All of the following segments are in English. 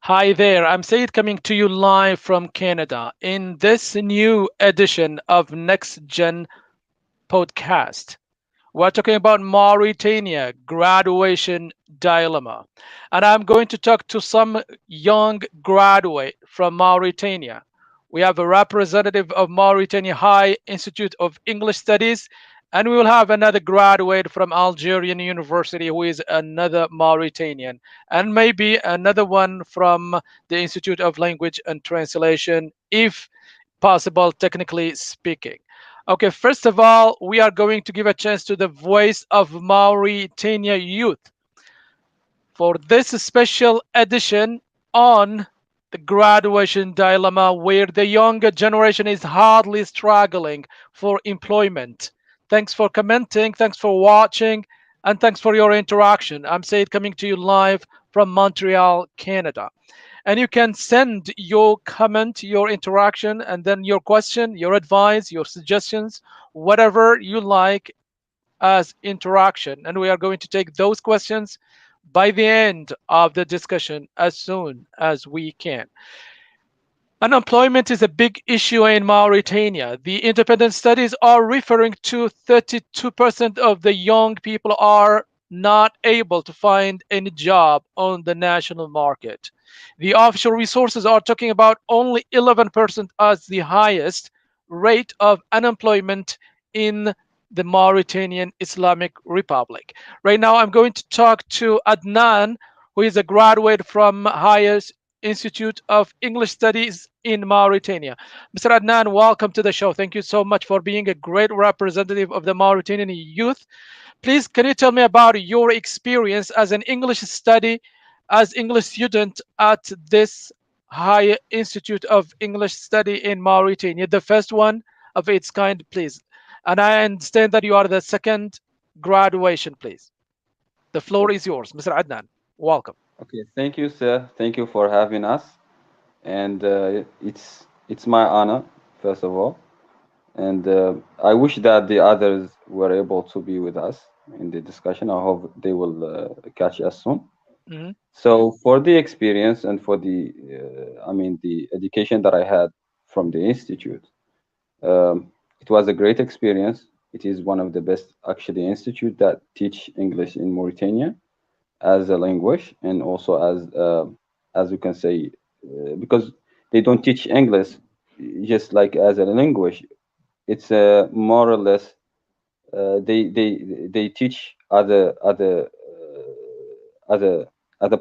Hi there, I'm Sayed coming to you live from Canada in this new edition of Next Gen Podcast. We're talking about Mauritania graduation dilemma. And I'm going to talk to some young graduate from Mauritania. We have a representative of Mauritania High Institute of English Studies, and we will have another graduate from Algerian University who is another Mauritanian, and maybe another one from the Institute of Language and Translation, if possible, technically speaking. Okay, first of all, we are going to give a chance to the voice of Mauritania youth for this special edition on the graduation dilemma, where the younger generation is hardly struggling for employment. Thanks for commenting, thanks for watching, and thanks for your interaction. I'm Said coming to you live from Montreal, Canada. And you can send your comment, your interaction, and then your question, your advice, your suggestions, whatever you like as interaction. And we are going to take those questions by the end of the discussion as soon as we can. Unemployment is a big issue in Mauritania. The independent studies are referring to 32% of the young people are not able to find any job on the national market. The official resources are talking about only 11% as the highest rate of unemployment in the Mauritanian Islamic Republic. Right now, I'm going to talk to Adnan, who is a graduate from highest Institute of English Studies in Mauritania. Mr. Adnan, welcome to the show. Thank you so much for being a great representative of the Mauritanian youth. Please, can you tell me about your experience as an English study, as English student at this High Institute of English Study in Mauritania, the first one of its kind, please? And I understand that you are the second graduation, please. The floor is yours, Mr. Adnan. Welcome. Okay, thank you, sir. Thank you for having us, and it's my honor, first of all, and I wish that the others were able to be with us in the discussion. I hope they will catch us soon. Mhm. So, for the experience and for the education that I had from the institute, it was a great experience. It is one of the best, actually, institute that teach English in Mauritania as a language, and also as you can say, because they don't teach English just like as a language. It's more or less they teach other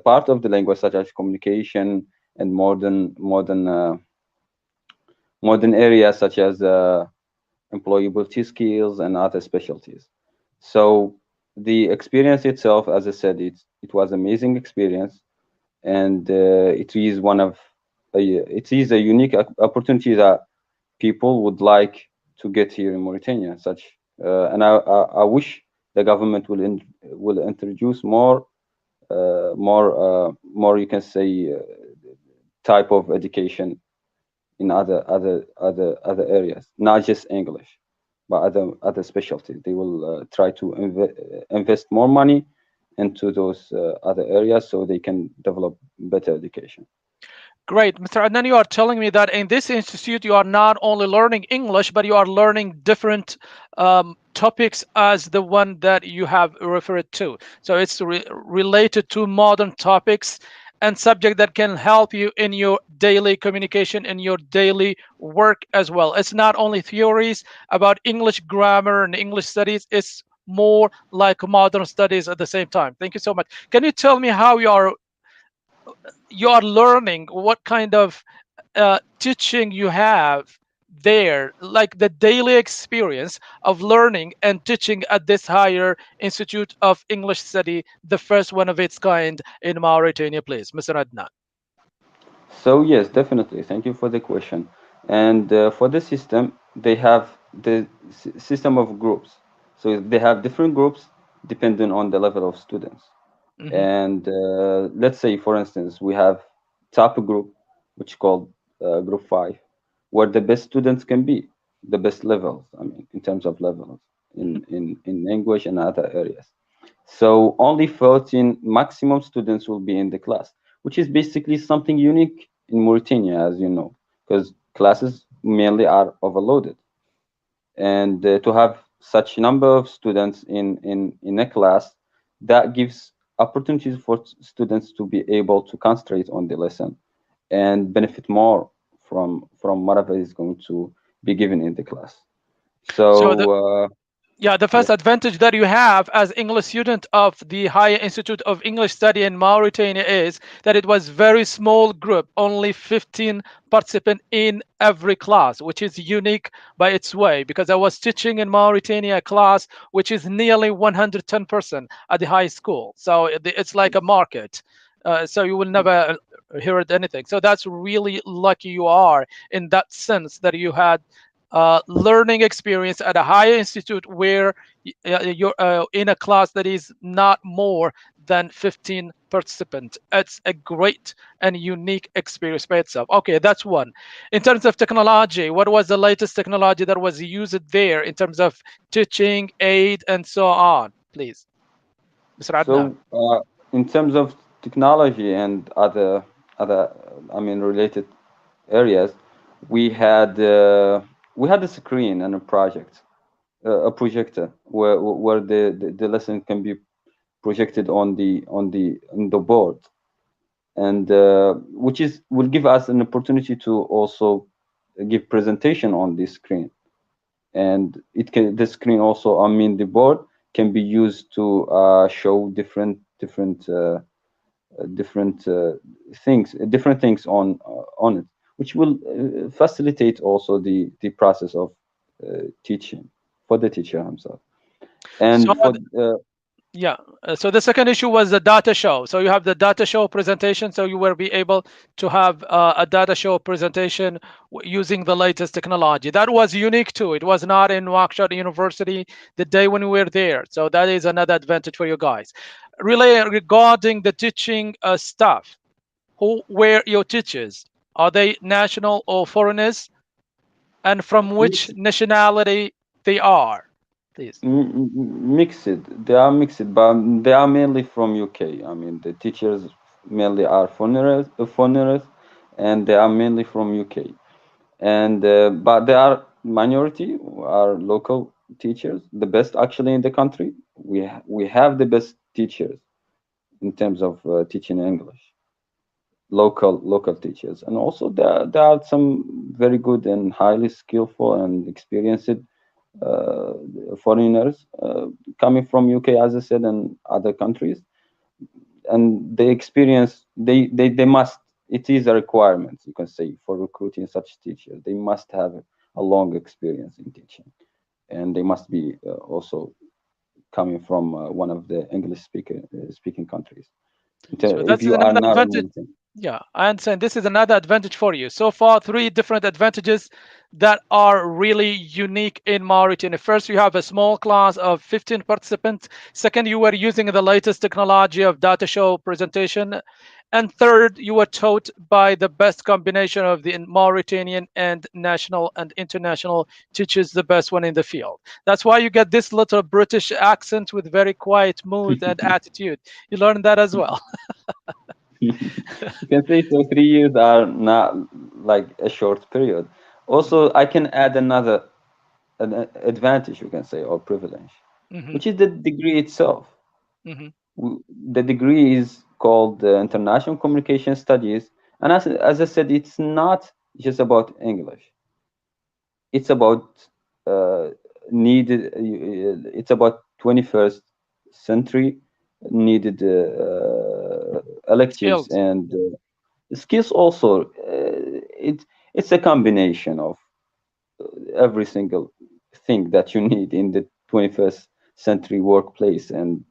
part of the language, such as communication and modern areas such as employability skills and other specialties. So the experience itself, as I said, it was amazing experience, and it is a unique opportunity that people would like to get here in Mauritania. And I wish the government will introduce more you can say type of education in other areas, not just English, but other specialties. They will try to invest more money into those other areas so they can develop better education. Great. Mr. Adnan, you are telling me that in this institute, you are not only learning English, but you are learning different topics as the one that you have referred to. So it's related to modern topics and subject that can help you in your daily communication, in your daily work as well. It's not only theories about English grammar and English studies, it's more like modern studies at the same time. Thank you so much. Can you tell me how you are learning, what kind of teaching you have there, like the daily experience of learning and teaching at this higher institute of English study, the first one of its kind in Mauritania, please, Mr. Adnan. So yes, definitely. Thank you for the question. And for the system, they have the system of groups. So they have different groups depending on the level of students. Hmm. And let's say, for instance, we have top group, which called group 5, where the best students can be, the best levels, I mean, in terms of levels Hmm. in language and other areas. So only 14 maximum students will be in the class, which is basically something unique in Mauritania, as you know, because classes mainly are overloaded, and to have such number of students in a class, that gives opportunities for students to be able to concentrate on the lesson and benefit more from whatever is going to be given in the class. So the So yeah, the first yes. advantage that you have as English student of the Higher Institute of English Study in Mauritania is that it was very small group, only 15 participants in every class, which is unique by its way, because I was teaching in Mauritania a class which is nearly 110% at the high school. So it's like a market. So you will never hear it anything. So that's really lucky you are in that sense that you had learning experience at a higher institute where you're in a class that is not more than 15 participants. It's a great and unique experience by itself. Okay, that's one. In terms of technology, what was the latest technology that was used there in terms of teaching, aid, and so on? Please, Mr. Adnan. So in terms of technology and other I mean related areas, we had uh, we had a screen and a a projector where the lesson can be projected on the board, and which is will give us an opportunity to also give presentation on this screen. And it can the screen also, I mean the board, can be used to show different different things on it, which will facilitate also the process of teaching for the teacher himself. So And for yeah. So the second issue was the data show. So you have the data show presentation. So you will be able to have a data show presentation using the latest technology. That was unique too. It was not in Nouakchott University the day when we were there. So that is another advantage for you guys. Really, regarding the teaching staff, who were your teachers? Are they national or foreigners? And from which mixed, nationality they are? Please. mixed, they are mixed, but they are mainly from UK. I mean the teachers mainly are foreigners, and they are mainly from UK. And but there are minority are local teachers, the best actually in the country. We have the best teachers in terms of teaching English, local teachers. And also there are some very good and highly skillful and experienced uh, foreigners coming from UK, as I said, and other countries. And they experience they must, it is a requirement, you can say, for recruiting such teachers. They must have a long experience in teaching, and they must be also coming from one of the English speaking countries. So If that's you are another not in advantage. Mauritania. Yeah, I understand. This is another advantage for you. So far, three different advantages that are really unique in Mauritania. First, you have a small class of 15 participants. Second, you were using the latest technology of data show presentation. And third, you were taught by the best combination of the Mauritanian and national and international teachers, the best one in the field. That's why you get this little British accent with very quiet mood and attitude. You learned that as well. You can say so. 3 years are not like a short period. Hmm. Also, I can add another advantage, you can say, or privilege, Hmm. which is the degree itself. Hmm. The degree is called International Communication Studies, and as I said, it's not just about English. It's about uh, needed. It's about 21st century needed electives Skills. and skills also. It's a combination of every single thing that you need in the 21st century workplace. And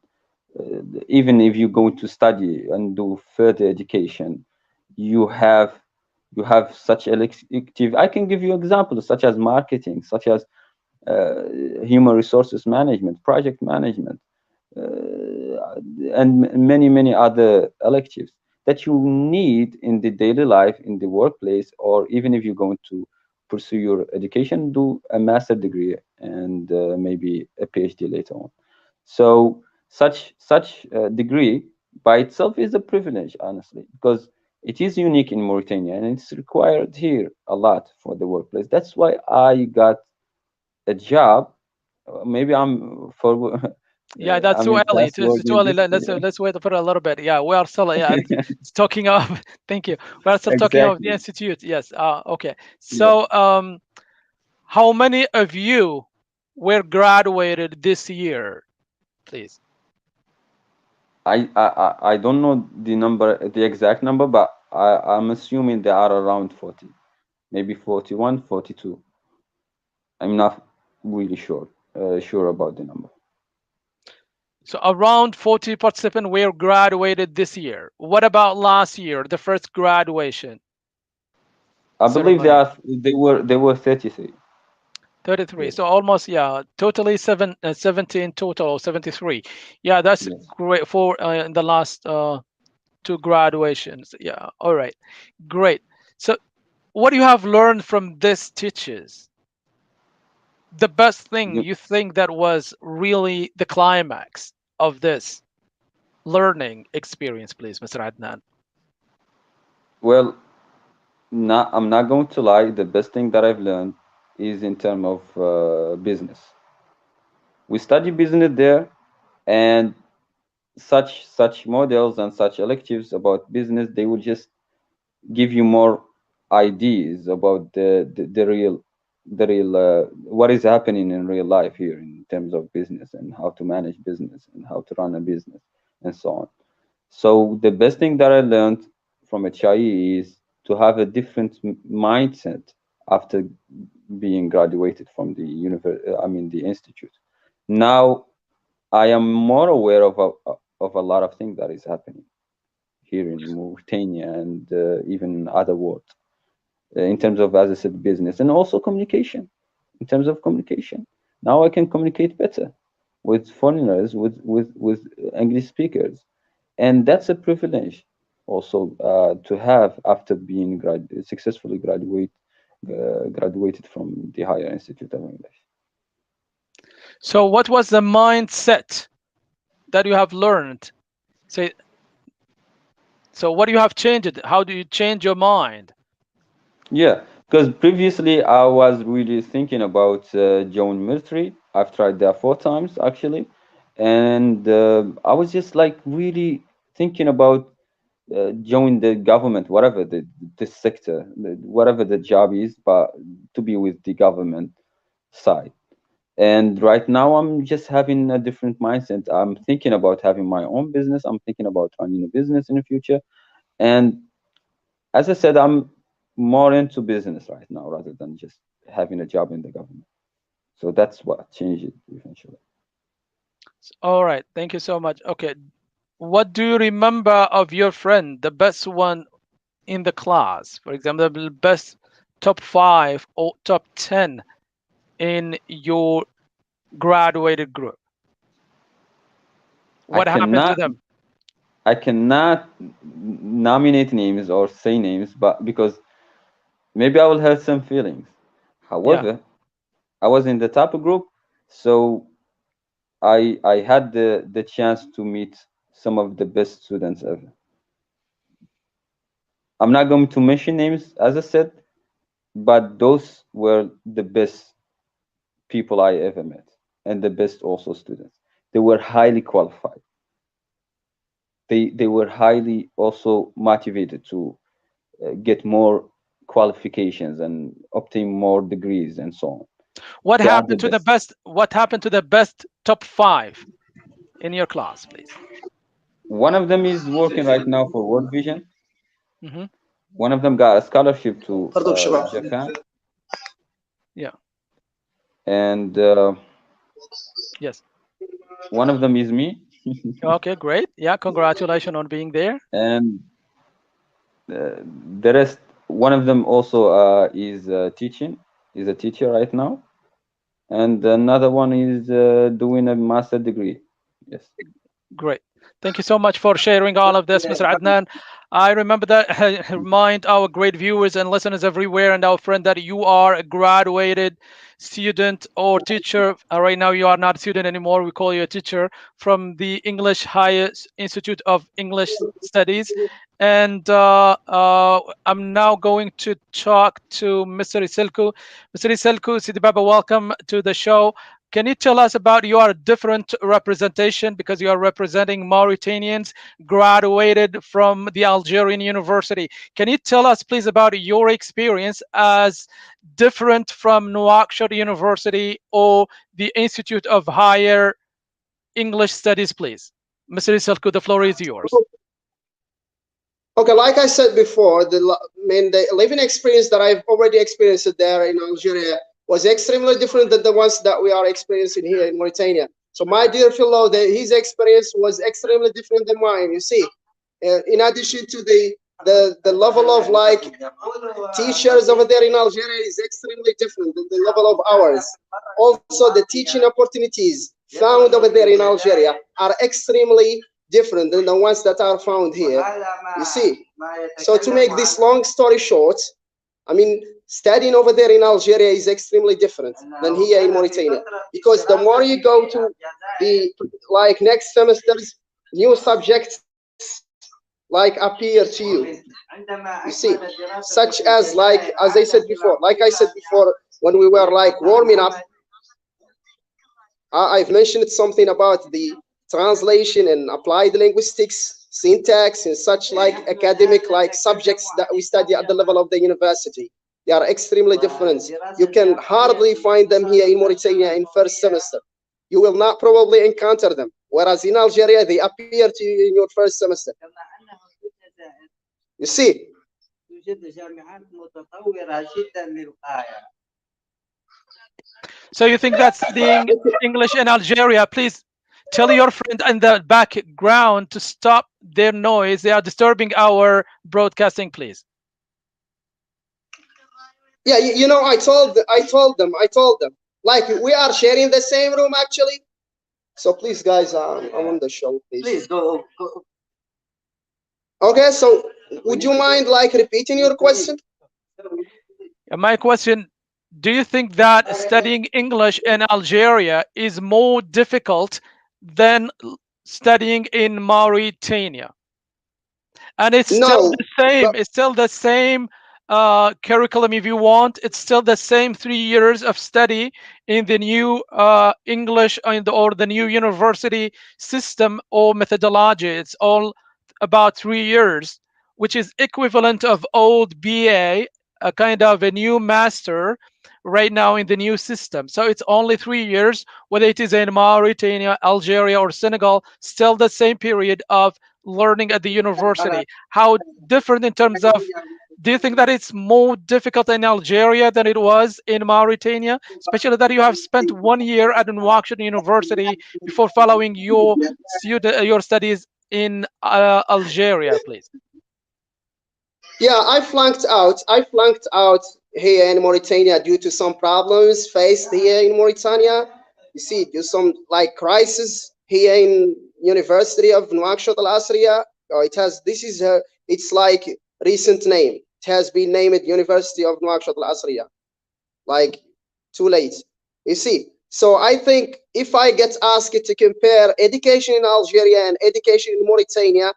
even if you go to study and do further education, you have such elective. I can give you examples such as marketing, such as uh, human resources management, project management, and many other electives that you need in the daily life, in the workplace, or even if you're going to pursue your education, do a master degree and maybe a PhD later on. So such degree by itself is a privilege, honestly, because it is unique in Mauritania and it's required here a lot for the workplace. That's why I got a job. Maybe I'm for, Yeah, that's I too mean, early. fast It's too wording early. this. Let's wait for a little bit. Yeah, we are still, yeah, talking of. Thank you. We are still talking of the Exactly. institute. Yes. Okay. Yeah. So, how many of you were graduated this year, please? I don't know the number, the exact number, but I'm assuming they are around 40, maybe 41, 42. I'm not really sure about the number. So around 40 participants were graduated this year. What about last year, the first graduation I believe ceremony? they were 33. 33. Yes, So almost, yeah, totally 70 in total, or 73. Yeah, that's yes. great for in the last two graduations. Yeah, all right, great. So what do you have learned from this teachers? The best thing You, you think that was really the climax of this learning experience, please, Mr. Adnan? well, I'm not going to lie. The best thing that I've learned is in terms of business. We study business there, and such models and such electives about business, they will just give you more ideas about the real what is happening in real life here in terms of business and how to manage business and how to run a business and so on. So the best thing that I learned from HIE is to have a different mindset after being graduated from the the institute. Now I am more aware of a lot of things that is happening here in Mauritania and even other world in terms of, as I said, business and also communication. In terms of communication, now I can communicate better with foreigners, with English speakers, and that's a privilege also to have after being successfully graduated from the Higher Institute of English. So what was the mindset that you have learned? Say, so what do you have changed? How do you change your mind? Yeah, because previously I was really thinking about joining military. I've tried that 4 times actually, and I was just like really thinking about join the government, whatever the sector, whatever the job is, but to be with the government side. And right now, I'm just having a different mindset. I'm thinking about having my own business. I'm thinking about running a business in the future. And as I said, I'm more into business right now rather than just having a job in the government. So that's what changed it eventually. All right, thank you so much. Okay, what do you remember of your friend, the best one in the class? For example, the best top 5 or top 10 in your graduated group. I What happened to cannot them? I cannot nominate names or say names, but because maybe I will hurt some feelings. Yeah. However, I was in the top group, so I had the chance to meet some of the best students ever. I'm not going to mention names, as I said, but those were the best people I ever met, and the best also students. They were highly qualified. They were highly also motivated to get more qualifications and obtain more degrees and so on. What They are the happened to the best. best? What happened to the best top 5 in your class, please? One of them is working right now for World Vision. Hmm. One of them got a scholarship to Japan, Yeah. and Yes. one of them is me. Okay, great. Yeah, congratulations on being there. And the rest, one of them also is teaching, is a teacher right now, and another one is doing a master degree. Yes. Great. Thank you so much for sharing all of this, Mr. Adnan. I remember that. Remind our great viewers and listeners everywhere and our friend that you are a graduated student or teacher. Right now, you are not a student anymore. We call you a teacher from the English Highest Institute of English Studies. And I'm now going to talk to Mr. Iselku. Mr. Iselku, Sidi Baba, welcome to the show. Can you tell us about your different representation because you are representing Mauritanians graduated from the Algerian University? Can you tell us, please, about your experience as different from Nouakchott University or the Institute of Higher English Studies, please? Mr. Iselku, the floor is yours. Okay, like I said before, the living experience that I've already experienced there in Algeria was extremely different than the ones that we are experiencing here in Mauritania. So my dear fellow, his experience was extremely different than mine. You see, in addition to the level of like teachers over there in Algeria is extremely different than the level of ours. Also, the teaching opportunities found over there in Algeria are extremely different than the ones that are found here. You see, so to make this long story short, I mean, studying over there in Algeria is extremely different than here in Mauritania because the more you go to the like next semester's new subjects like appear to you. You see, such as like as I said before, like I said before, when we were like warming up, I've mentioned something about the translation and applied linguistics, syntax, and such like academic like subjects that we study at the level of the university. They are extremely different. You can hardly find them here in Mauritania in first semester. You will not probably encounter them. Whereas in Algeria, they appear to you in your first semester. You see, So you think that studying English in Algeria, please tell your friend in the background to stop their noise. They are disturbing our broadcasting, please. yeah, you know, I told them, like we are sharing the same room actually. So please, guys, I'm on the show, please. Please go. Okay, so would you mind like repeating your question? My question, do you think that studying English in Algeria is more difficult than studying in Mauritania? And it's still No, the same. but It's still the same curriculum if you want. It's still the same 3 years of study in the new English or the new university system or methodology. It's all about 3 years, which is equivalent of old BA, a kind of a new master right now in the new system. So it's only 3 years, whether it is in Mauritania, Algeria, or Senegal, still the same period of learning at the university. How different in terms of, do you think that it's more difficult in Algeria than it was in Mauritania, especially that you have spent 1 year at Nouakchott University before following your studies in Algeria, please? yeah, I flunked out here in Mauritania due to some problems faced here in Mauritania. You see, due some like crisis here in University of Nouakchott Al Asriya. It has this is it's like recent name. It has been named University of Nouakchott Al Asriya. Like too late. You see. So I think if I get asked to compare education in Algeria and education in Mauritania,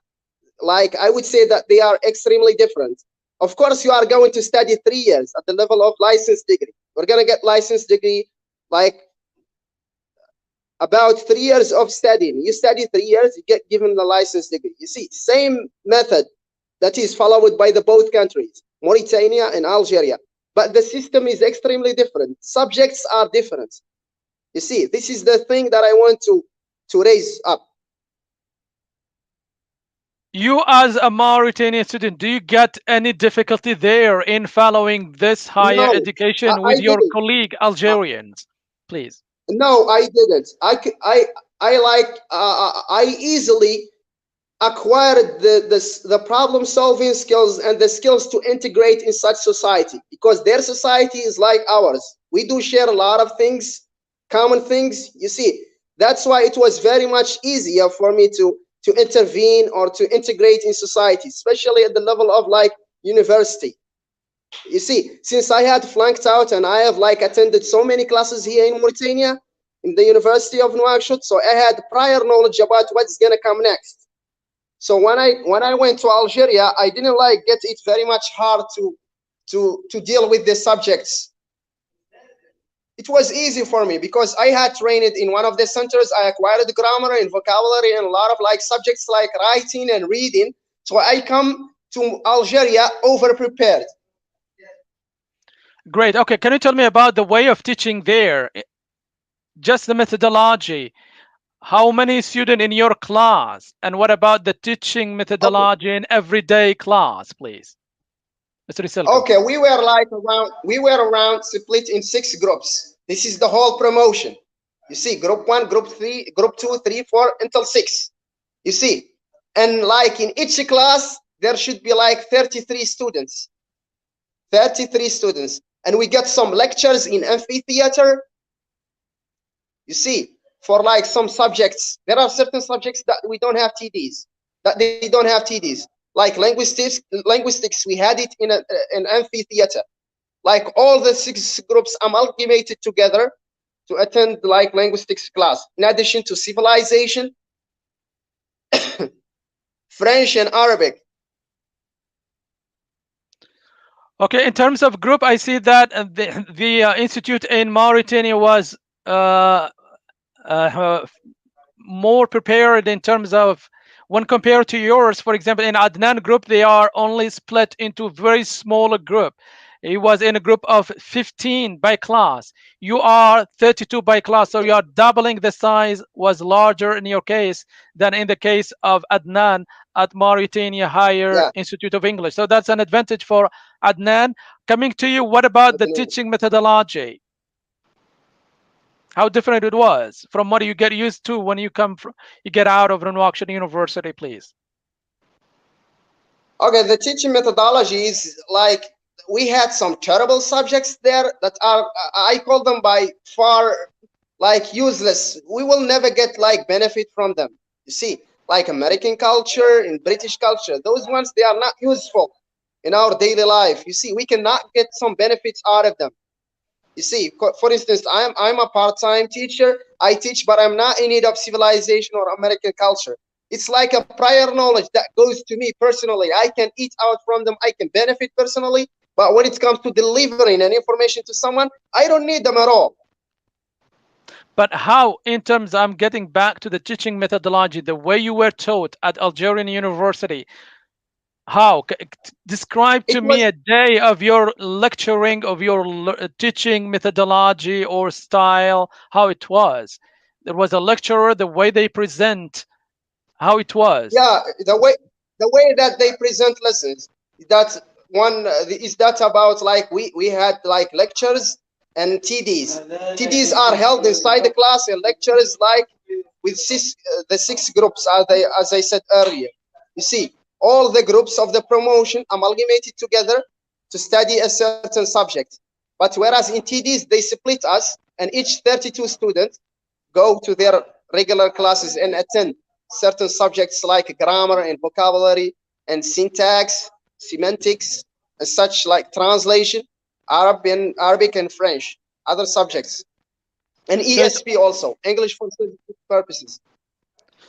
like I would say that they are extremely different. Of course, you are going to study 3 years at the level of license degree. We're going to get license degree like about 3 years of studying. You study 3 years, you get given the license degree. You see, same method that is followed by the both countries, Mauritania and Algeria. But the system is extremely different. Subjects are different. You see, this is the thing that I want to raise up. You, as a Mauritanian student, do you get any difficulty there in following this higher No, education I with your didn't. colleague Uh, Algerians? Please. No, I didn't. I easily acquired the problem solving skills and the skills to integrate in such society because their society is like ours. We do share a lot of things, common things. You see, that's why it was very much easier for me to intervene or to integrate in society, especially at the level of like university. You see, since I had flunked out and I have like attended so many classes here in Mauritania, in the University of Nouakchott, so I had prior knowledge about what's gonna come next. So when I went to Algeria, I didn't like get it very much hard to deal with the subjects. It was easy for me because I had trained in one of the centers. I acquired grammar and vocabulary and a lot of like subjects like writing and reading. So I come to Algeria over prepared. Great. Okay, can you tell me about the way of teaching there? Just the methodology. How many students in your class? And what about the teaching Okay. methodology in everyday class, please? Mr. Iselko. Okay, we were around split in 6 groups. This is the whole promotion. You see, group one, group three, group two, three, four, until six. You see, and like in each class, there should be like 33 students. 33 students. And we get some lectures in amphitheater. You see, for like some subjects, there are certain subjects that we don't have TDs, that they don't have TDs. Like linguistics, we had it in an amphitheater. Like all the 6 groups amalgamated together to attend like linguistics class. In addition to civilization, French and Arabic. Okay, in terms of group, I see that the institute in Mauritania was uh, uh, more prepared in terms of when compared to yours. For example, in Adnan group, they are only split into very small group. He was in a group of 15 by class. You are 32 by class, so you are doubling the size. Was larger in your case than in the case of Adnan at Mauritania Higher Yeah, Institute of English. So that's an advantage for Adnan. Coming to you, what about the definitely. teaching methodology? How different it was from what you get used to when you come from, you get out of Nouakchott University, please. Okay, the teaching methodology is like we had some terrible subjects there that are I call them by far like useless. We will never get like benefit from them. You see, like American culture and British culture, those ones they are not useful in our daily life. You see, we cannot get some benefits out of them. You see, for instance, I'm a part-time teacher. I teach, but I'm not in need of civilization or American culture. It's like a prior knowledge that goes to me personally. I can eat out from them. I can benefit personally. But when it comes to delivering an information to someone, I don't need them at all. But how, in terms, I'm getting back to the teaching methodology, the way you were taught at Algerian University, how? Describe It to me was a day of your lecturing, of your teaching methodology or style, how it was. There was a lecturer, the way they present, how it was. yeah the way that they present lessons. That one is that about like we had like lectures and TDs. TDs are held inside the class and lectures like with the 6 groups as I said earlier. You see, all the groups of the promotion amalgamated together to study a certain subject. But whereas in TDs they split us and each 32 students go to their regular classes and attend certain subjects like grammar and vocabulary and syntax, semantics, and such like translation, Arabic and French, other subjects, and So it's ESP also, English for scientific purposes.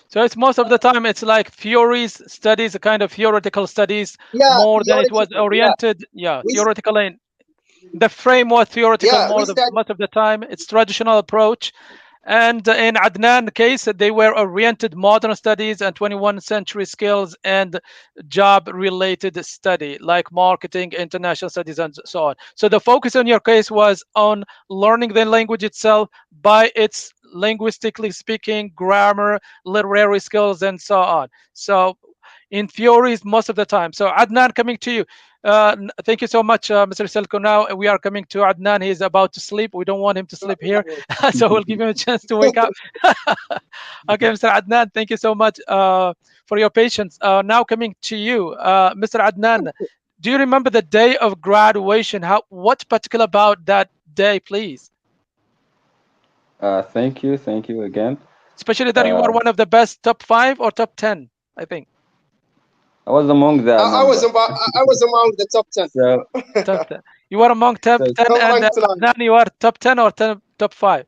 So it's most of the time it's like theories, studies, a kind of theoretical studies Yeah, more than it was theoretical. Yeah, oriented. Yeah, we theoretical in the frame was theoretical yeah we more the study. most of the time. It's traditional approach. And in Adnan case, they were oriented modern studies and 21st century skills and job related study like marketing, international studies, and so on. So the focus in your case was on learning the language itself by its linguistically speaking, grammar, literary skills, and so on. So in theories most of the time. So Adnan, coming to you. Thank you so much, Mr. Selko. Now we are coming to Adnan. He's about to sleep. We don't want him to sleep here, so we'll give him a chance to wake up. Okay, Mr. Adnan, thank you so much for your patience. Now coming to you, Mr. Adnan, do you remember the day of graduation? How? What particular about that day, please? Thank you again. Especially that you are Uh, one of the best top 5 or top 10, I think. I was among the member. I was among the top 10. So, Top 10. You are among top so 10, Not and ranked 9. Adnan, you are top 10 or top 5.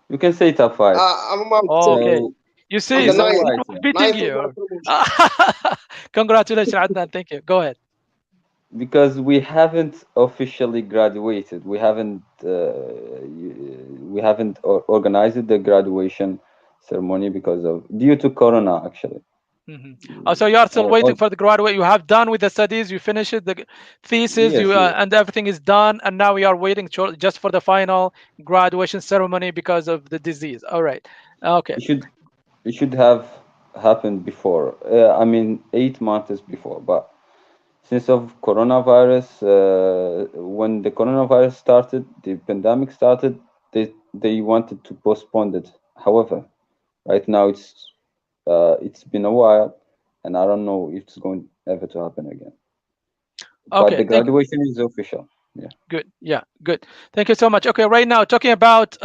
you can say top five. I'm among 10. Okay. So You I'm see, the you so know ninth. why? Adnan was Sir? beating Ninth with my you. promotion. Congratulations, Adnan. Thank you. Go ahead. Because we haven't officially graduated. We haven't organized the graduation ceremony because of due to Corona actually. Hmm. Oh, so you are still waiting Or for the graduate. You have done with the studies. You finished it, the thesis. yes, You yes. and everything is done, and now we are waiting just for the final graduation ceremony because of the disease. All right. Okay. It should it should have happened before. I mean, 8 months before. But since of coronavirus, when the coronavirus started, the pandemic started, they wanted to postpone it. However, right now it's been a while, and I don't know if it's going ever to happen again. But Okay. the Thank you. graduation is official. Yeah. Good. Yeah. Good. Thank you so much. Okay. Right now, talking about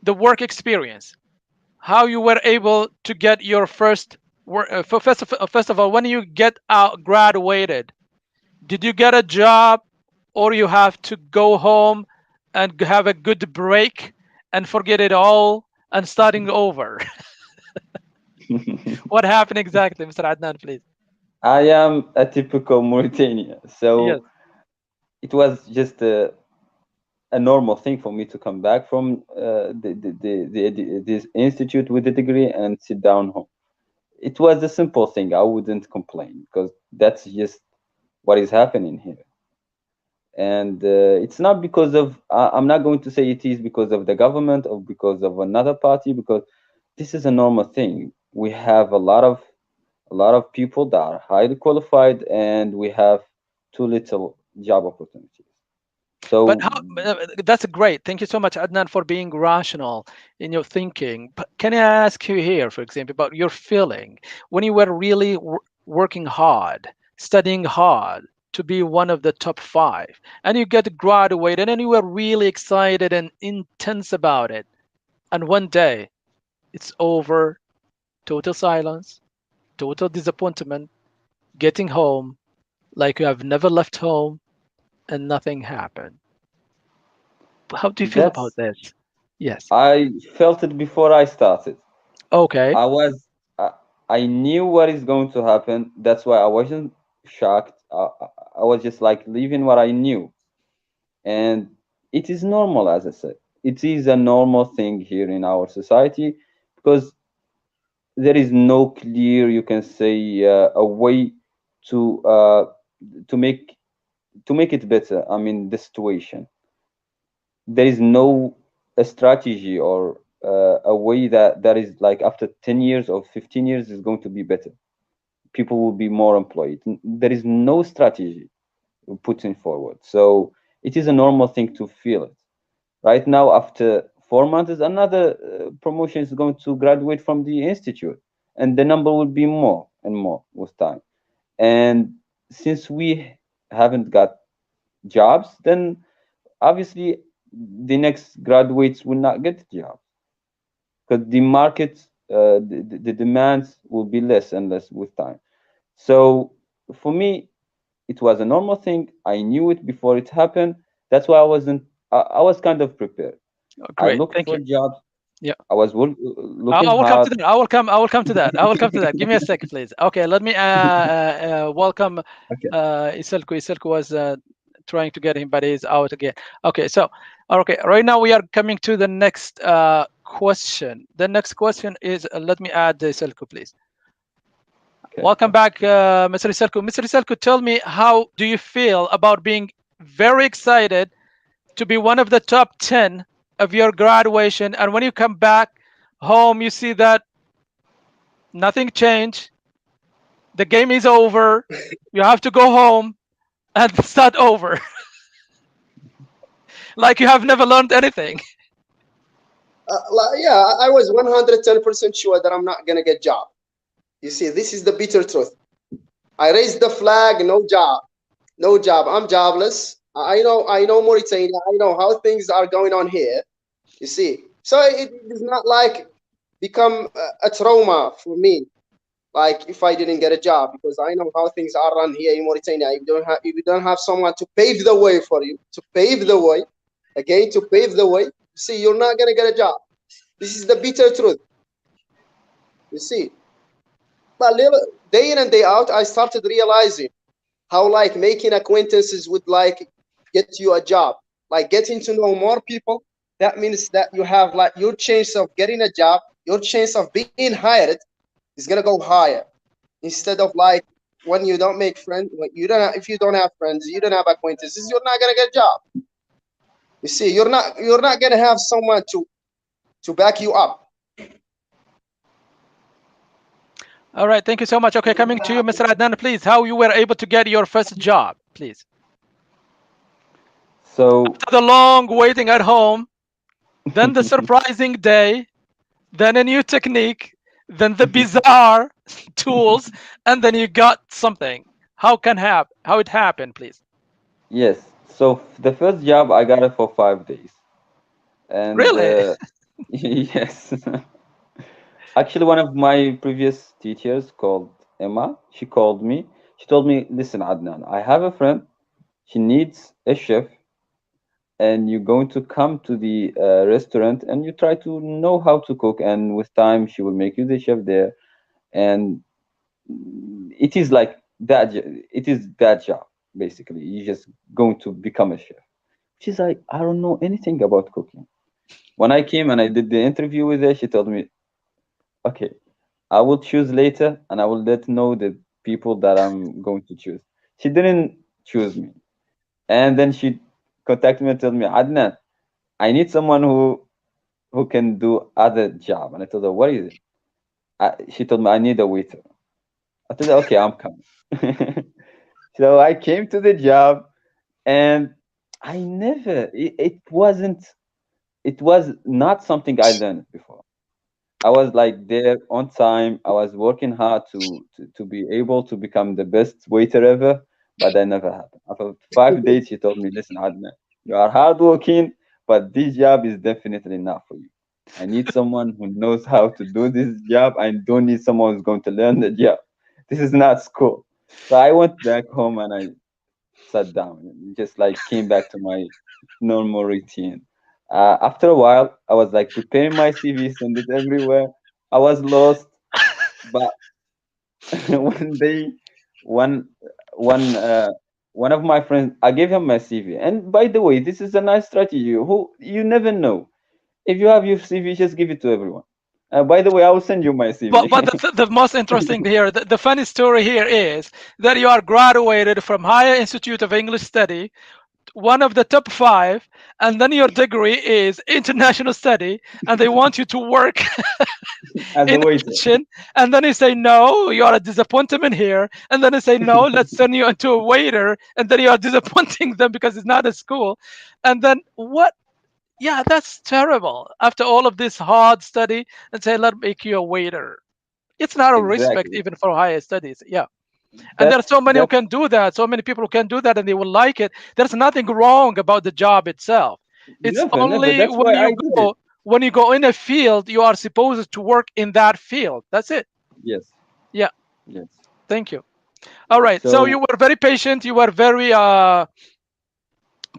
the work experience, how you were able to get your first work. First of all, when you get out graduated, did you get a job, or you have to go home and have a good break and forget it all and starting over? What happened exactly, Mr. Adnan, please? I am a typical Mauritanian, Yes. so it was just a normal thing for me to come back from this institute with a degree and sit down home. It was a simple thing. I wouldn't complain because that's just what is happening here. And it's not because of, I'm not going to say it is because of the government or because of another party, because this is a normal thing. We have a lot of people that are highly qualified, and we have too little job opportunities. But So that's great. Thank you so much, Adnan, for being rational in your thinking. But can I ask you here, for example, about your feeling when you were really working hard, studying hard to be one of the top 5, and you get graduated, and you were really excited and intense about it, and one day it's over, total silence, total disappointment, getting home like you have never left home, and nothing happened. How do you feel about that's, this? Yes. I felt it before I started. Okay. I was, I, I knew what is going to happen. That's why I wasn't shocked. I was just like leaving what I knew. And it is normal, as I said. It is a normal thing here in our society because there is no clear, you can say, a way to uh, to make to make it better. I mean, the situation. There is no a strategy or a way that is like after 10 years or 15 years is going to be better. People will be more employed. There is no strategy putting forward. So it is a normal thing to feel it. Right now, after 4 months, another promotion is going to graduate from the institute, and the number will be more and more with time. And since we haven't got jobs, then obviously the next graduates will not get jobs because the market, the demands will be less and less with time. So for me, it was a normal thing. I knew it before it happened. That's why I wasn't. I was kind of prepared. Oh, I great. looked Thank for you. jobs. Yeah. I was looking I will come to hard. that. I will come to that. I will come to that. Give me a second, please. Okay. Let me welcome Okay. Iselko. Iselko was trying to get him, but he's out again. Okay. So, okay. Right now we are coming to the next question. The next question is let me add Iselko, please. Okay. Welcome back, Mr. Iselko. Mr. Iselko, tell me, how do you feel about being very excited to be one of the top 10 of your graduation, and when you come back home you see that nothing changed, the game is over, you have to go home and start over, like you have never learned anything. Yeah, I was 110% sure that I'm not gonna get job. You see, this is the bitter truth. I raised the flag, no job, no job. I'm jobless. I know Mauritania. I know how things are going on here. You see, so it is not like become a trauma for me. Like if I didn't get a job, because I know how things are run here in Mauritania. If you don't have someone to pave the way for you, to pave the way, again to pave the way, see, you're not gonna get a job. This is the bitter truth. You see, but little day in and day out, I started realizing how like making acquaintances would like get you a job, like getting to know more people. That means that you have like your chance of getting a job, your chance of being hired is gonna go higher instead of like when you don't make friends, when you don't have, if you don't have friends, you don't have acquaintances, you're not gonna get a job. You see, you're not gonna have someone to back you up. All right, thank you so much. Okay, coming to you, Mr. Adnan, please, how you were able to get your first job, please. So After the long waiting at home, then the surprising day, then a new technique, then the bizarre tools, and then you got something. How it happened, please? yes, so the first job I got it for 5 days, and Really? yes, actually, one of my previous teachers called Emma. She called me. She told me, "Listen, Adnan, I have a friend. She needs a chef, and you're going to come to the restaurant and you try to know how to cook. And with time, she will make you the chef there. And it is like that. It is that job basically. You're just going to become a chef." She's like, "I don't know anything about cooking." When I came and I did the interview with her, she told me, "Okay, I will choose later and I will let know the people that I'm going to choose." She didn't choose me. And then she contacted me and told me, "Adnan, I need someone who can do other job." And I told her, "What is it?" She told me, "I need a waiter." I told her, "Okay, I'm coming." So I came to the job, and it wasn't, it was not something I learned before. I was like there on time. I was working hard to be able to become the best waiter ever, but that never happened. After 5 days, she told me, "Listen, Adnan, you are hardworking, but this job is definitely not for you. I need someone who knows how to do this job. I don't need someone who's going to learn the job. This is not school." So I went back home and I sat down and just like came back to my normal routine. After a while, I was like preparing my CV, send it everywhere. I was lost, but one day, one one one of my friends, I gave him my CV. And by the way, this is a nice strategy. Who you never know. If you have your CV, just give it to everyone. By the way, I will send you my But CV. the most interesting here, the funny story here is that you are graduated from Higher Institute of English Study, one of the top five, and then your degree is international study, and they want you to work As in a the waiter. kitchen, and then you say no, you are a disappointment here, and then they say no, let's turn you into a waiter, and then you are disappointing them because it's not a school, and then what? Yeah, that's terrible. After all of this hard study, and say let's make you a waiter. It's not a respect Exactly. even for higher studies. Yeah. And there are That's so many who that's can do that. So many people who can do that and they will like it. There's nothing wrong about the job itself. It's never, never. only That's why I did it. when you go in a field, you are supposed to work in that field. That's it. Yes, Yeah. yes. Thank you. All right. So you So were very patient. You were very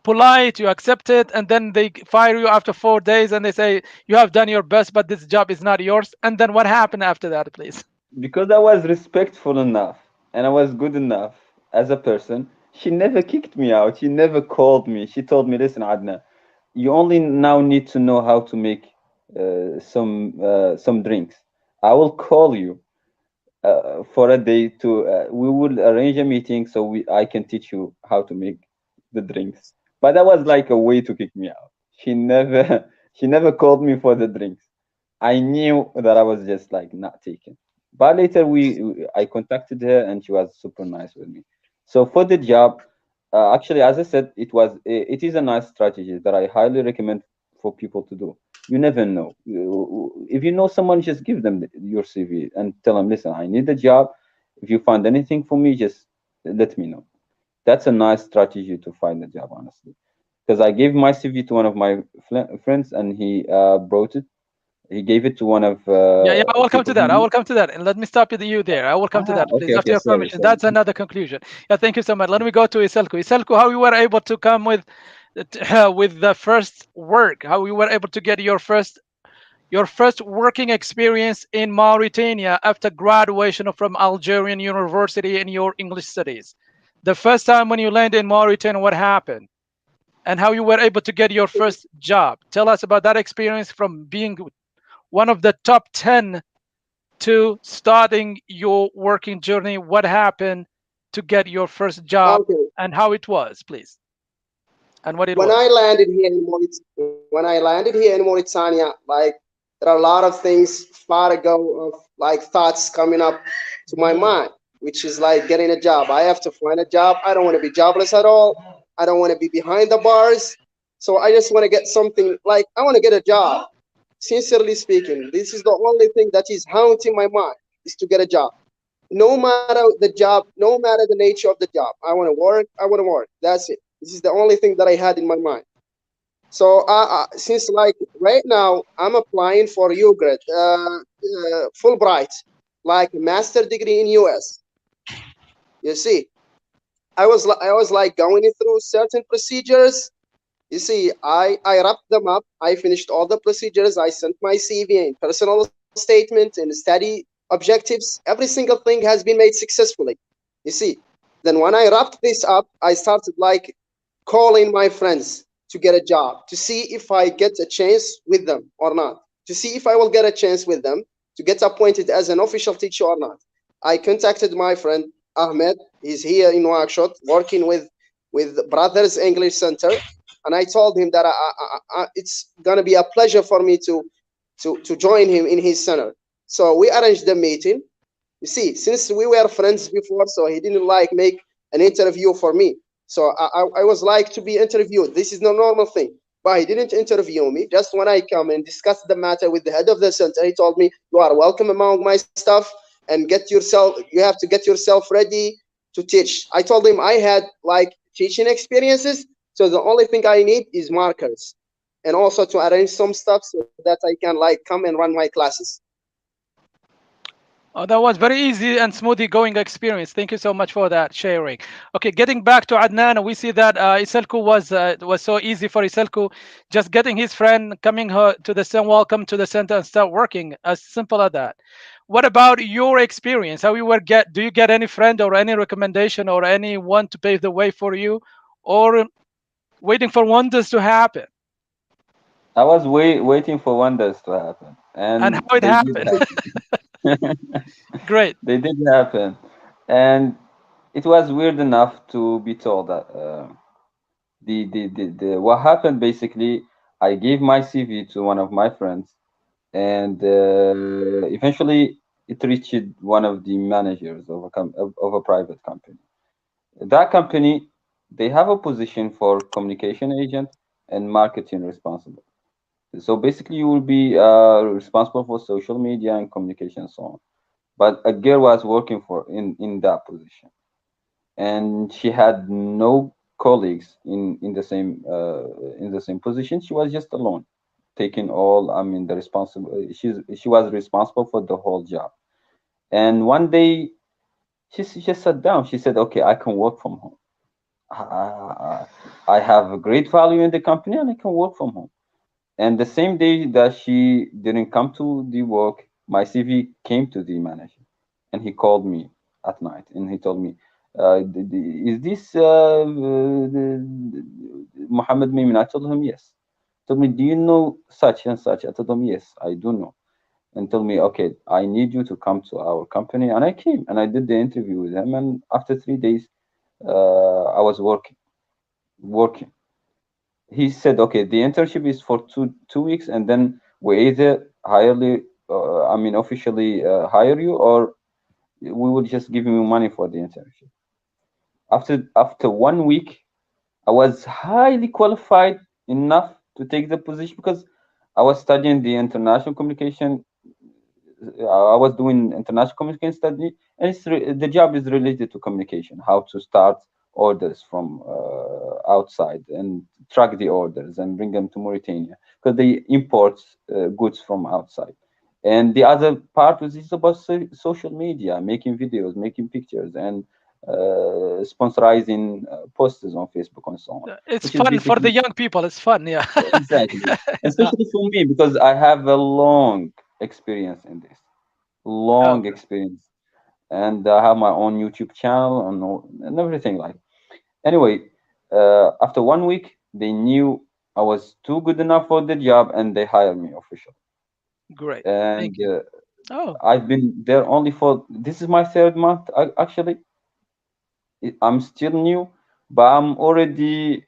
polite. You accepted, and then they fire you after 4 days, and they say you have done your best, but this job is not yours. And then what happened after that, please? because I was respectful enough and I was good enough as a person, she never kicked me out. She never called me. She told me, "Listen, Adna, you only now need to know how to make some drinks. I will call you for a day to we will arrange a meeting so we I can teach you how to make the drinks." But that was like a way to kick me out. She never she never called me for the drinks. I knew that I was just like not taken. But later I contacted her and she was super nice with me. So for the job, actually, as I said, it is a nice strategy that I highly recommend for people to do. You never know. If you know someone, just give them your CV and tell them, "Listen, I need a job. If you find anything for me, just let me know." That's a nice strategy to find a job, honestly. Because I gave my CV to one of my friends and he brought it He gave it to one of Yeah, yeah, I will come people to he that. I knew. will come to that. And let me stop you there. I will come to that, please, Okay, after okay, your sorry, permission. sorry. That's another conclusion. Yeah, thank you so much. Let me go to Iselku. Iselku, how you were able to come with the first work, how you were able to get your first working experience in Mauritania after graduation from Algerian University in your English studies. The first time when you landed in Mauritania, what happened? And how you were able to get your first job. Tell us about that experience from being one of the top 10 to starting your working journey. What happened to get your first job Okay. and how it was, please, and what it When I was. landed here in Mauritania, like there are a lot of things far ago of like thoughts coming up to my mind, which is like getting a job. I have to find a job. I don't want to be jobless at all. I don't want to be behind the bars. So I just want to get something like I want to get a job. Sincerely speaking, this is the only thing that is haunting my mind is to get a job. No matter the job, no matter the nature of the job, I want to work. I want to work. That's it. This is the only thing that I had in my mind. So since like right now I'm applying for UGRAD, Fulbright, like a master degree in US. You see, I was like going through certain procedures. You see, I wrapped them up. I finished all the procedures. I sent my CV and personal statement and study objectives. Every single thing has been made successfully. You see, then when I wrapped this up, I started like calling my friends to get a job to see if I get a chance with them or not, to see if I will get a chance with them to get appointed as an official teacher or not. I contacted my friend Ahmed. He's here in Nouakchott working with Brothers English Center, and I told him that it's gonna be a pleasure for me to join him in his center. So we arranged the meeting. You see, since we were friends before, so he didn't like make an interview for me. So I was like to be interviewed. This is no normal thing. But he didn't interview me. Just when I come and discuss the matter with the head of the center, he told me, "You are welcome among my stuff, and get yourself. You have to get yourself ready to teach." I told him I had like teaching experiences, so the only thing I need is markers, and also to arrange some stuff so that I can like come and run my classes. Oh, that was very easy and smoothly going experience. Thank you so much for that sharing. Okay, getting back to Adnan, we see that Iselku was so easy for Iselku, just getting his friend coming to the center, welcome to the center and start working. As simple as that. What about your experience? How you were get? Do you get any friend or any recommendation or anyone to pave the way for you, or waiting for wonders to happen? I was waiting for wonders to happen, And and how it they did happened? happen. Great. They did happen, and it was weird enough to be told that what happened basically. I gave my CV to one of my friends, and eventually it reached one of the managers of of a private company. That company, they have a position for communication agent and marketing responsible. So basically, you will be responsible for social media and communication and so on. But a girl was working for in that position, and she had no colleagues in the same position. She was just alone, taking all. I mean, the responsible. She was responsible for the whole job. And one day, she just sat down. She said, "Okay, I can work from home. I, I have a great value in the company, and I can work from home." And the same day that she didn't come to the work, my CV came to the manager, and he called me at night, and he told me, "Is this Muhammad Mimin?" I told him yes. Told me, "Do you know such and such?" I told him yes, I do know. And told me, "Okay, I need you to come to our company." And I came, and I did the interview with him. And after 3 days, I was working. He said, "Okay, the internship is for two weeks, and then we either officially hire you, or we will just give you money for the internship." After 1 week, I was highly qualified enough to take the position because I was studying the international communication. I was doing international communication study, and the job is related to communication, how to start orders from outside and track the orders and bring them to Mauritania. because they import goods from outside. And the other part was is about social media, making videos, making pictures, and sponsorizing posters on Facebook and so on, It's which is fun for the basically young people. It's fun. Yeah. exactly, Yeah. especially for me because I have a long experience in this, long Okay. experience, and I have my own YouTube channel and everything like. Anyway, after 1 week, they knew I was too good enough for the job, and they hired me officially. Great. And Thank you. Oh, I've been there only for this is my third month. Actually, I'm still new, but I've already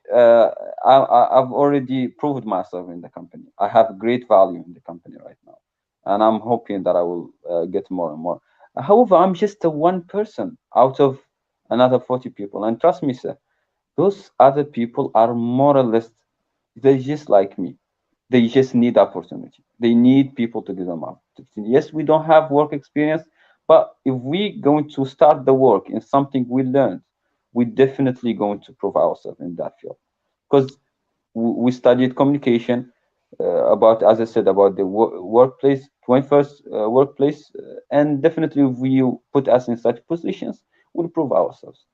proved myself in the company. I have great value in the company right now, and I'm hoping that I will get more and more. However, I'm just a one person out of another 40 people, and trust me, sir, those other people are more or less they're just like me. They just need opportunity. They need people to give them opportunity. Yes, we don't have work experience, but if we going to start the work in something we learned, we definitely going to prove ourselves in that field. Because we studied communication about, as I said, about the workplace, 21st workplace, and definitely if you put us in such positions, we'll prove ourselves.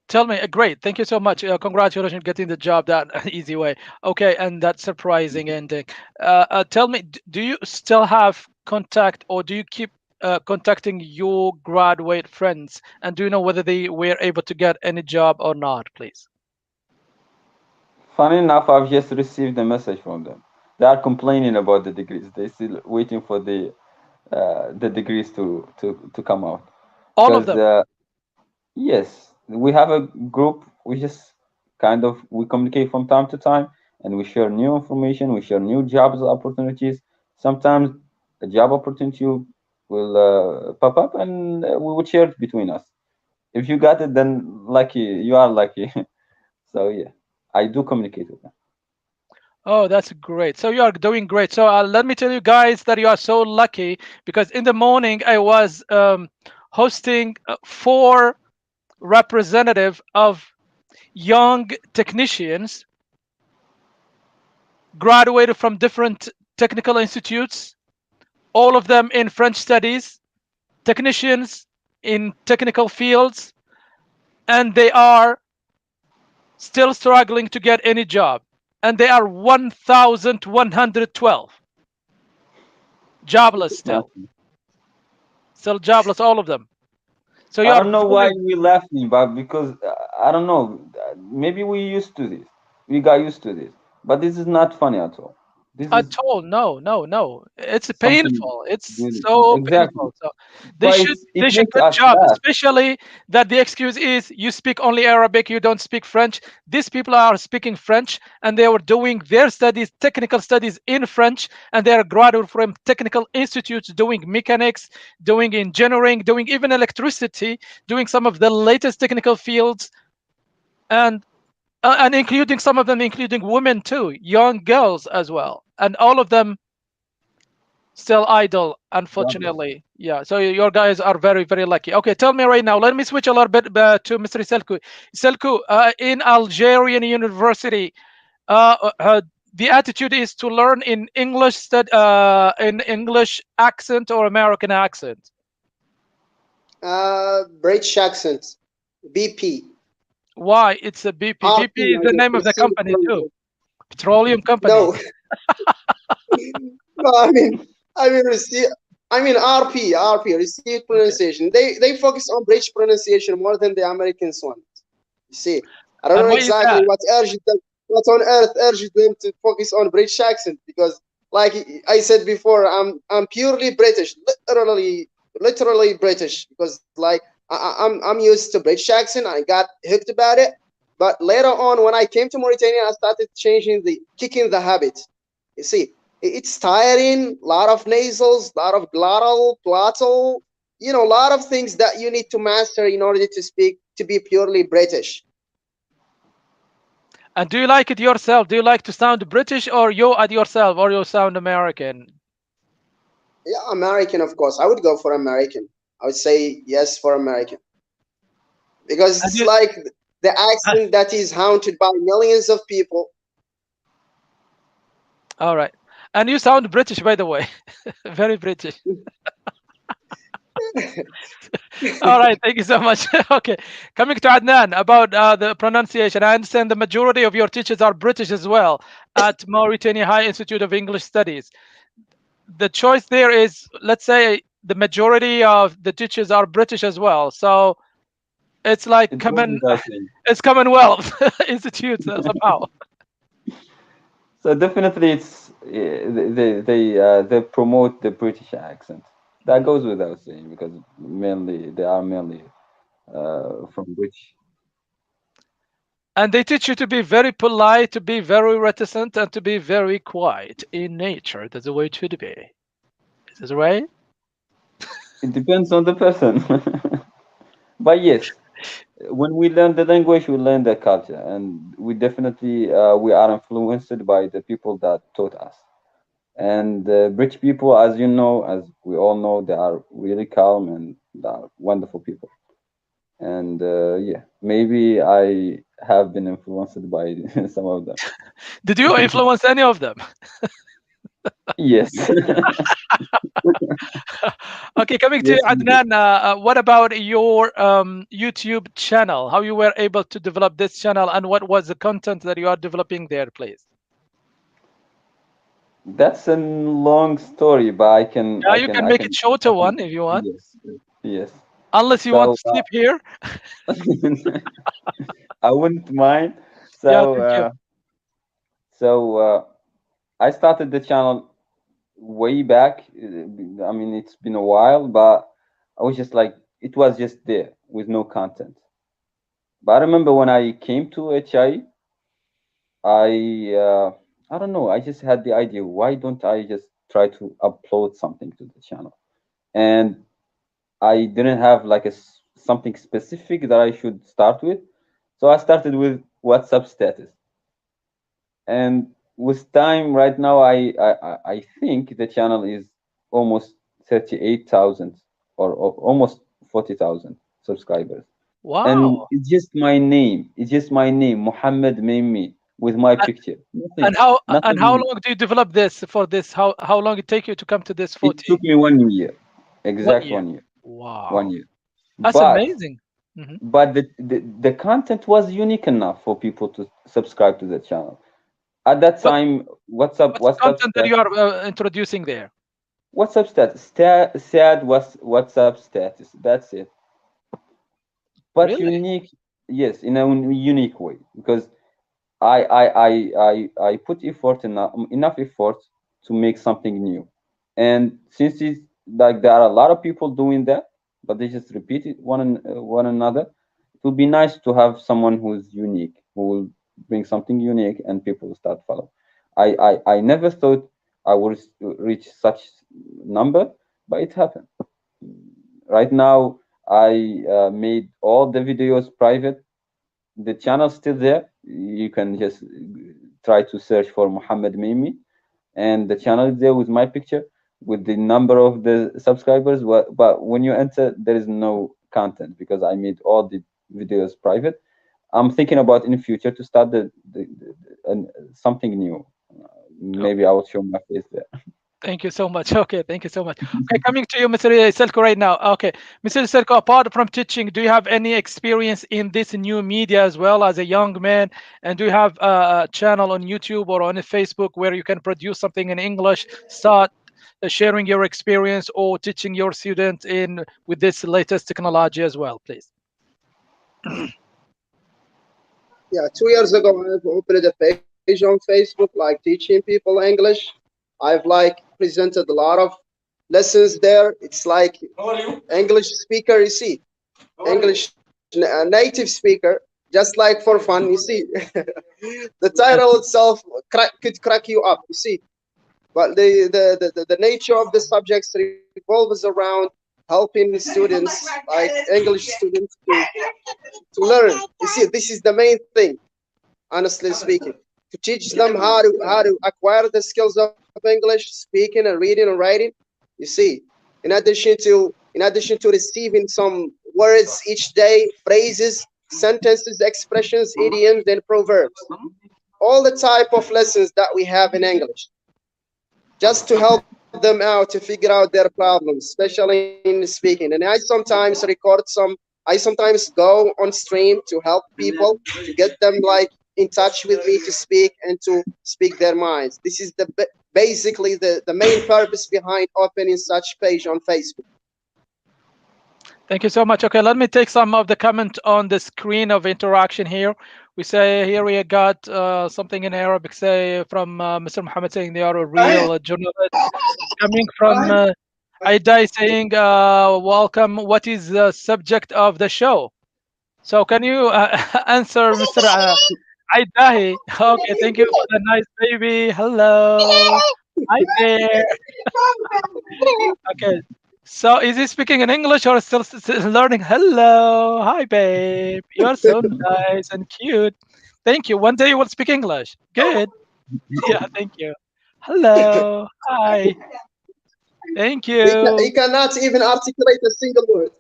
tell me. Great. Thank you so much. Congratulations getting the job that easy way. Okay, and that surprising ending. Tell me, do you still have contact, or do you keep contacting your graduate friends? And do you know whether they were able to get any job or not? Please. Funny enough, I've just received a message from them. They are complaining about the degrees. They're still waiting for the degrees to come out. All of Because them. yes, we have a group. We just kind of we communicate from time to time, and we share new information. We share new jobs opportunities. Sometimes a job opportunity will pop up, and we will share it between us. If you got it, then lucky you are lucky. So yeah, I do communicate with them. Oh, that's great. So you are doing great. So let me tell you guys that you are so lucky because in the morning I was hosting four representative of young technicians graduated from different technical institutes, all of them in French studies, technicians in technical fields, and they are still struggling to get any job. And they are 1,112 jobless still. Nice. Still jobless, all of them. So you I are don't know why very, we laughing, but because I don't know. Maybe we used to this. We got used to this. But this is not funny at all. This at is all. No, no, no. It's something painful. It's really so exactly. painful. So they But should it they should makes good us job, laugh. especially that the excuse is you speak only Arabic, you don't speak French. These people are speaking French and they were doing their studies, technical studies in French, and they are graduate from technical institutes doing mechanics, doing engineering, doing even electricity, doing some of the latest technical fields, and and including some of them, including women too, young girls as well, and all of them still idle, Jobless. unfortunately. Yeah, so your guys are very, very lucky. Okay, tell me right now. Let me switch a little bit to Mr. Selku. Selku, in Algerian University, the attitude is to learn in English, in English accent or American accent. British accent, BP, Why? It's a BP. BP RP, is I the guess. name of the Received company too. pronunciation. Petroleum company. No, no, receive. RP, received Okay. pronunciation. They focus on British pronunciation more than the Americans one. You see, I don't And know why is exactly that? what on earth urged them to focus on British accent because, like I said before, I'm purely British, literally British because like I'm used to British accent. I got hooked about it, but later on when I came to Mauritania, I started kicking the habit. You see, it's tiring, a lot of nasals, a lot of glottal, a lot of things that you need to master in order to speak to be purely British. And do you like it yourself? Do you like to sound British or you at yourself or you sound American? Yeah, American, of course. I would go for American. I would say yes for American because And it's you, like the uh, accent that is haunted by millions of people. All right. And you sound British, by the way. Very British. All right. Thank you so much. Okay. Coming to Adnan about the pronunciation. I understand the majority of your teachers are British as well at Mauritania High Institute of English Studies. The choice there is, let's say, the majority of the teachers are British as well. So it's like It goes common, without saying. it's Commonwealth institutes somehow. So definitely, it's they promote the British accent. That goes without saying because mainly they are mainly from British. And they teach you to be very polite, to be very reticent, and to be very quiet in nature. That's the way it should be. Is this right? It depends on the person. But yes, when we learn the language, we learn the culture, and we definitely we are influenced by the people that taught us. And British people, as you know, as we all know, they are really calm and they are wonderful people. And yeah, maybe I have been influenced by some of them. Did you influence any of them? Yes. Okay, coming to Yes, indeed. Adnan, what about your YouTube channel? How you were able to develop this channel, and what was the content that you are developing there, please? That's a long story, but Yeah, you can I make it can, I shorter can, one if you want, yes, yes. unless you want So to sleep here. I wouldn't mind. Yeah, So, thank you. I started the channel way back. I mean, it's been a while, but I was just like, it was just there with no content. But I remember when I came to I don't know. I just had the idea. Why don't I just try to upload something to the channel? And I didn't have like something specific that I should start with, so I started with WhatsApp status. And with time, right now, I think the channel is almost 38,000 or almost 40,000 subscribers. And Wow. it's just my name. It's just my name, Muhammad Mimi, with my A- picture. And Nothing, how nothing. long do you develop this for this? How long it take you to come to this It 40? took me 1 year, One exact year. 1 year, one Wow. year. That's But amazing. Hmm. the content was unique enough for people to subscribe to the channel. At that What time, what's the content that you are introducing there? WhatsApp status, sad was WhatsApp status. That's it. But Really? unique, yes, in a unique way because I put effort enough effort to make something new. And since it's like there are a lot of people doing that, but they just repeat it one another, it would be nice to have someone who's unique, who will bring something unique, and people will start following. I never thought I would reach such number, but it happened. Right now, I made all the videos private. The channel's still there. You can just try to search for Muhammad Mimi, and the channel is there with my picture, with the number of the subscribers. But when you enter, there is no content because I made all the videos private. I'm thinking about in the future to start something new. Maybe I will show my face there. Thank you so much. Okay, thank you so much. Okay, coming to you, Mr. Selko, right now. Okay, Mr. Selko, apart from teaching, do you have any experience in this new media as well as a young man? And do you have a channel on YouTube or on Facebook where you can produce something in English, start sharing your experience or teaching your students in with this latest technology as well, please? Yeah, 2 years ago, I've opened a page on Facebook, like teaching people English. I've like presented a lot of lessons there. It's like English speaker, you see, English native speaker, just like for fun, you see. The Yes. title itself could crack you up, you see. But the nature of the subjects revolves around helping students, like English students, to learn. You see, this is the main thing, honestly speaking, to teach them how to acquire the skills of English, speaking and reading and writing. You see, in addition to receiving some words each day, phrases, sentences, expressions, idioms, and proverbs, all the type of lessons that we have in English. just to help them out to figure out their problems, especially in speaking. And I sometimes record some. I sometimes go on stream to help people to get them like in touch with me to speak and to speak their minds. This is basically the main purpose behind opening such page on Facebook. Thank you so much. Okay, let me take some of the comment on the screen of interaction here. We say here we got something in Arabic, say from Mr. Muhammad saying they are a real journalist. Coming from Aidai saying, welcome. What is the subject of the show? So can you answer, Mr. Aidahi? Okay, thank you for the nice baby. Hello. Hi there. Okay. So is he speaking in English or still learning? Hello. Hi, babe. You're so nice and cute. Thank you. One day you will speak English. Good. Yeah, thank you. Hello. Hi. Thank He you. cannot even articulate a single word.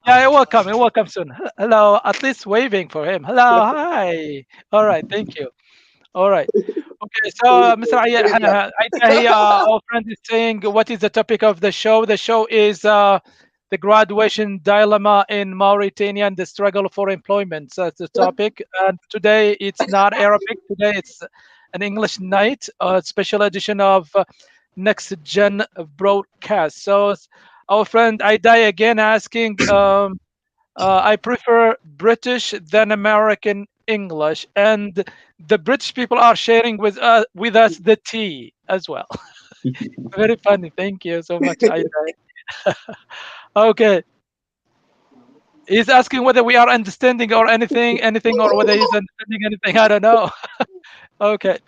Yeah, you're welcome. You're welcome soon. Hello. At least waving for him. Hello. Hi. All right. Thank you. All right. Okay. So, Mr. Aidahi, our friend is saying, what is the topic of the show? The show is the graduation dilemma in Mauritania and the struggle for employment. So that's the topic. And today it's not Arabic. Today it's an English night, a special edition of Next Gen broadcast. So, our friend Aidahi again asking. I prefer British than American English, and the British people are sharing with us the tea as well. Very funny. Thank you so much, Aida. Okay, he's asking whether we are understanding or anything, or whether he's understanding anything. I don't know. Okay.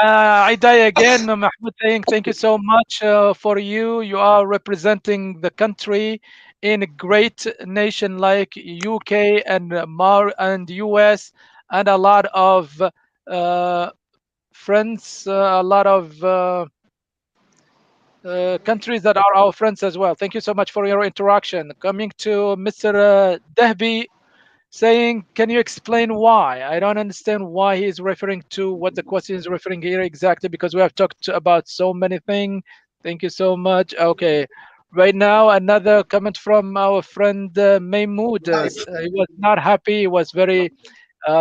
Aida again, Mahmoud saying thank you so much for you. You are representing the country in a great nation like UK and and US and a lot of friends, a lot of countries that are our friends as well. Thank you so much for your interaction. Coming to Mr. Dehbi saying, can you explain why? I don't understand why he is referring to what the question is referring here exactly because we have talked about so many things. Thank you so much. Okay. Right now, another comment from our friend Mahmoud. He was not happy. He was very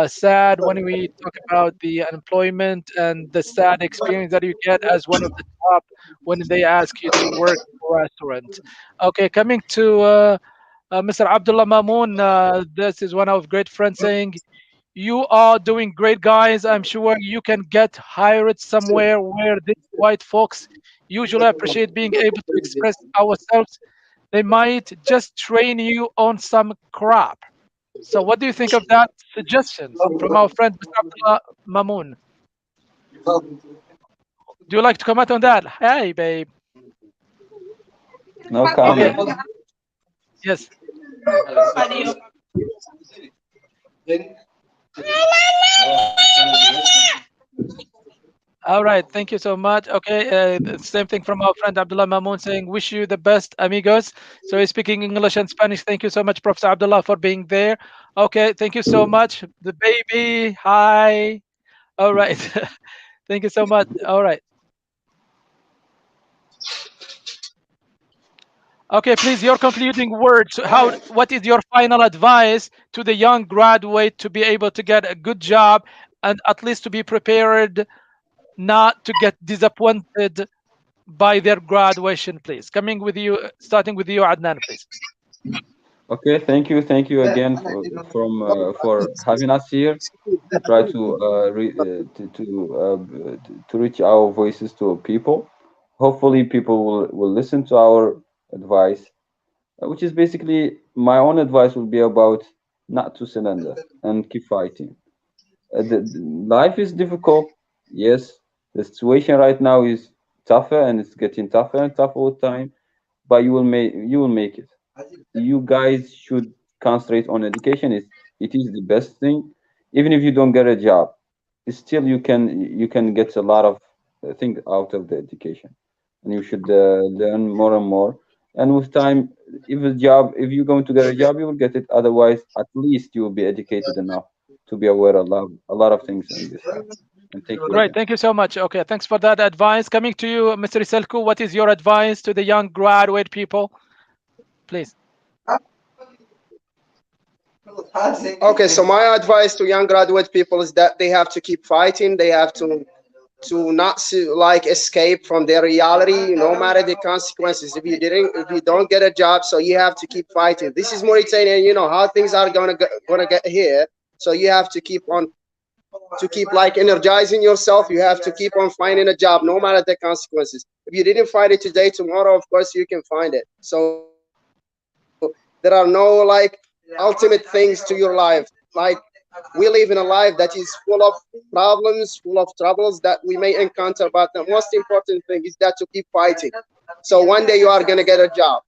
sad when we talk about the unemployment and the sad experience that you get as one of the top when they ask you to work in a restaurant. Okay, coming to Mr. Abdullah Mamoon, this is one of great friends saying, you are doing great, guys. I'm sure you can get hired somewhere where these white folks usually appreciate being able to express ourselves. They might just train you on some crap. So, what do you think of that suggestions from our friend Mr. Abdullah Mamoon? Do you like to comment on that? Hey, babe. No Okay. comment. Yes. All right. Thank you so much. Okay. The same thing from our friend Abdullah Mamoon saying, wish you the best, amigos. So he's speaking English and Spanish. Thank you so much, Professor Abdullah, for being there. Okay. Thank you so much. The baby. Hi. All right. Thank you so much. All right. Okay, please, your concluding words. What is your final advice to the young graduate to be able to get a good job and at least to be prepared not to get disappointed by their graduation, please? Coming with you, starting with you, Adnan, please. Okay, thank you again for having us here. Try to to reach our voices to people. Hopefully, people will listen to our advice, which is basically my own advice will be about not to surrender and keep fighting. Life is difficult. Yes, the situation right now is tougher and it's getting tougher and tougher all the time. But you will make it. You guys should concentrate on education. It is the best thing. Even if you don't get a job, still you can get a lot of things out of the education, and you should learn more and more. And with time, if you're going to get a job, you will get it. Otherwise, at least you will be educated enough to be aware of a lot of things in this life. And thank you Great. again. Thank you so much. Okay. Thanks for that advice. Coming to you, Mr. Selku, what is your advice to the young graduate people? Please. Okay, so my advice to young graduate people is that they have to keep fighting. They have to not like escape from their reality, no matter the consequences. If you don't get a job, so you have to keep fighting. This is Mauritania. You know how things are gonna get here. So you have to keep like energizing yourself. You have to keep on finding a job, no matter the consequences. If you didn't find it today, tomorrow, of course, you can find it. So there are no like ultimate things to your life. Like we live in a life that is full of problems, full of troubles that we may encounter. But the most important thing is that to keep fighting. So one day you are gonna get a job.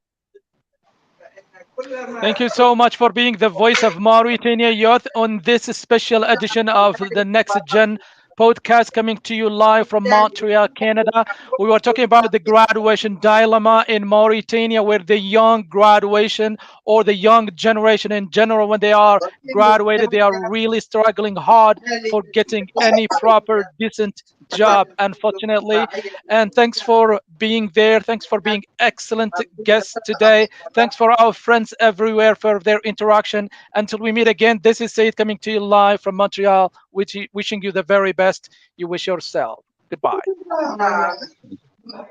Thank you so much for being the voice of Mauritania Youth on this special edition of the Next Gen podcast coming to you live from Montreal, Canada. We were talking about the graduation dilemma in Mauritania, where the young graduation or the young generation in general, when they are graduated, they are really struggling hard for getting any proper, decent job, unfortunately. And thanks for being there. Thanks for being excellent guests today. Thanks for our friends everywhere for their interaction. Until we meet again, this is Said coming to you live from Montreal, wishing you the very best you wish yourself. Goodbye.